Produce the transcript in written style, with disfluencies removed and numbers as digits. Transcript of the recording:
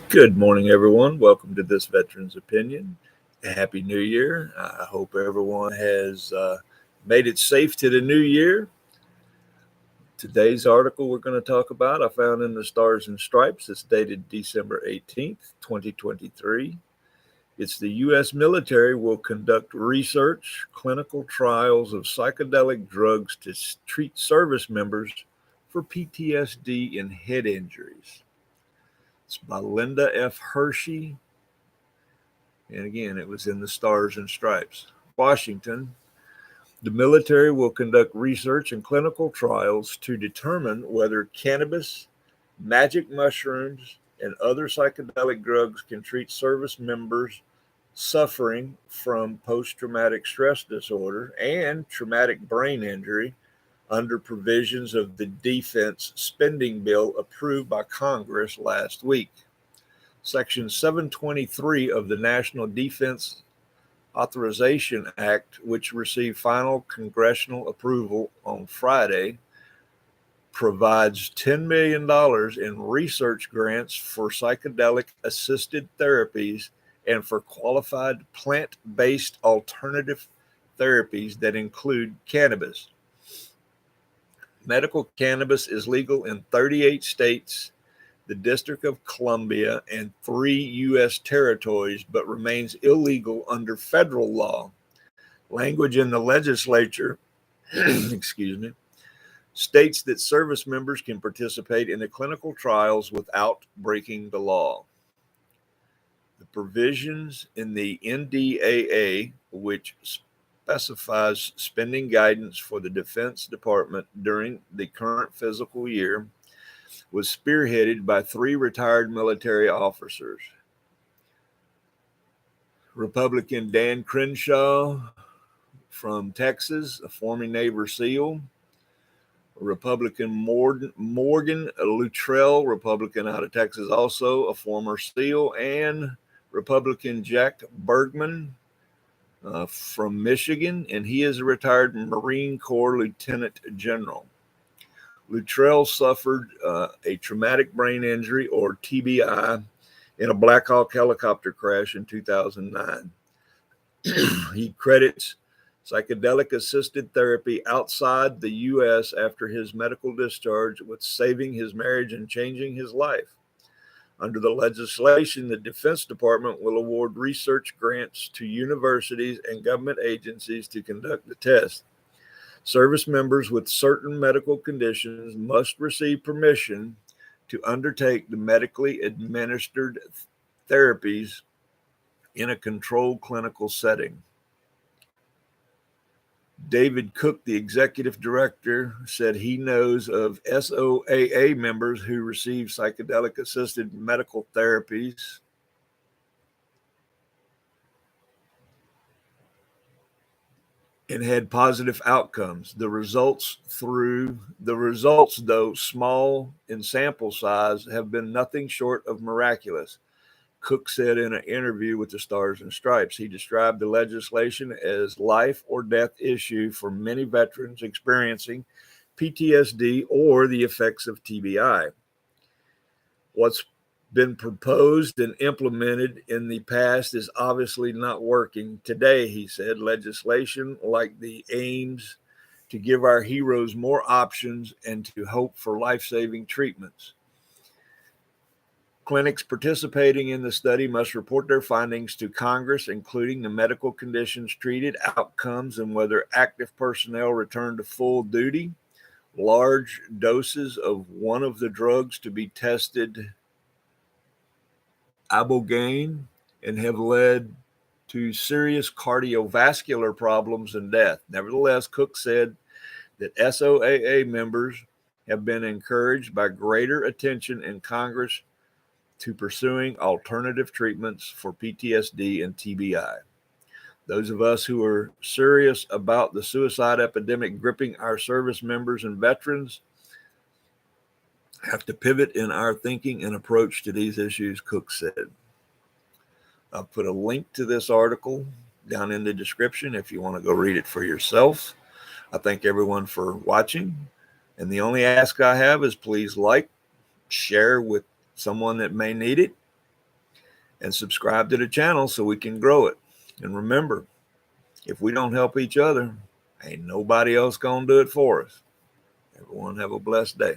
Good morning, everyone. Welcome to this Veterans Opinion. Happy New Year. I hope everyone has made it safe to the new year. Today's article we're going to talk about, I found in the Stars and Stripes. It's dated December 18th, 2023. It's the U.S. military will conduct research, clinical trials of psychedelic drugs to treat service members for PTSD and head injuries. It's by Linda F. Hershey. And again, it was in the Stars and Stripes. Washington, the military will conduct research and clinical trials to determine whether cannabis, magic mushrooms, and other psychedelic drugs can treat service members suffering from post traumatic stress disorder and traumatic brain injury under provisions of the defense spending bill approved by Congress last week. Section 723 of the National Defense Authorization Act, which received final congressional approval on Friday, provides $10 million in research grants for psychedelic assisted therapies and for qualified plant-based alternative therapies that include cannabis. Medical cannabis is legal in 38 states, the District of Columbia, and 3 U.S. territories, but remains illegal under federal law. Language in the legislature, states that service members can participate in the clinical trials without breaking the law. The provisions in the NDAA, which specifies spending guidance for the Defense Department during the current fiscal year, was spearheaded by 3 retired military officers. Republican Dan Crenshaw from Texas, a former Navy SEAL. Republican Morgan Luttrell, Republican out of Texas also, a former SEAL. And Republican Jack Bergman from Michigan, and he is a retired Marine Corps Lieutenant General. Luttrell suffered a traumatic brain injury, or TBI, in a Black Hawk helicopter crash in 2009. He credits psychedelic assisted therapy outside the U.S. after his medical discharge with saving his marriage and changing his life. Under the legislation, the Defense Department will award research grants to universities and government agencies to conduct the test. Service members with certain medical conditions must receive permission to undertake the medically administered therapies in a controlled clinical setting. David Cook, the executive director, said he knows of SOAA members who receive psychedelic assisted medical therapies and had positive outcomes. The results, though small in sample size, have been nothing short of miraculous. Cook said in an interview with the Stars and Stripes. He described the legislation as life or death issue for many veterans experiencing PTSD or the effects of TBI. What's been proposed and implemented in the past is obviously not working. Today, he said, legislation like the aims to give our heroes more options and to hope for life-saving treatments. Clinics participating in the study must report their findings to Congress, including the medical conditions treated, outcomes, and whether active personnel return to full duty. Large doses of one of the drugs to be tested ibogaine and have led to serious cardiovascular problems and death. Nevertheless, Cook said that SOAA members have been encouraged by greater attention in Congress to pursuing alternative treatments for PTSD and TBI. Those of us who are serious about the suicide epidemic gripping our service members and veterans have to pivot in our thinking and approach to these issues, Cook said. I'll put a link to this article down in the description if you want to go read it for yourself. I thank everyone for watching. And the only ask I have is please like, share with someone that may need it, and subscribe to the channel so we can grow it. And remember, if we don't help each other, ain't nobody else gonna do it for us. Everyone have a blessed day.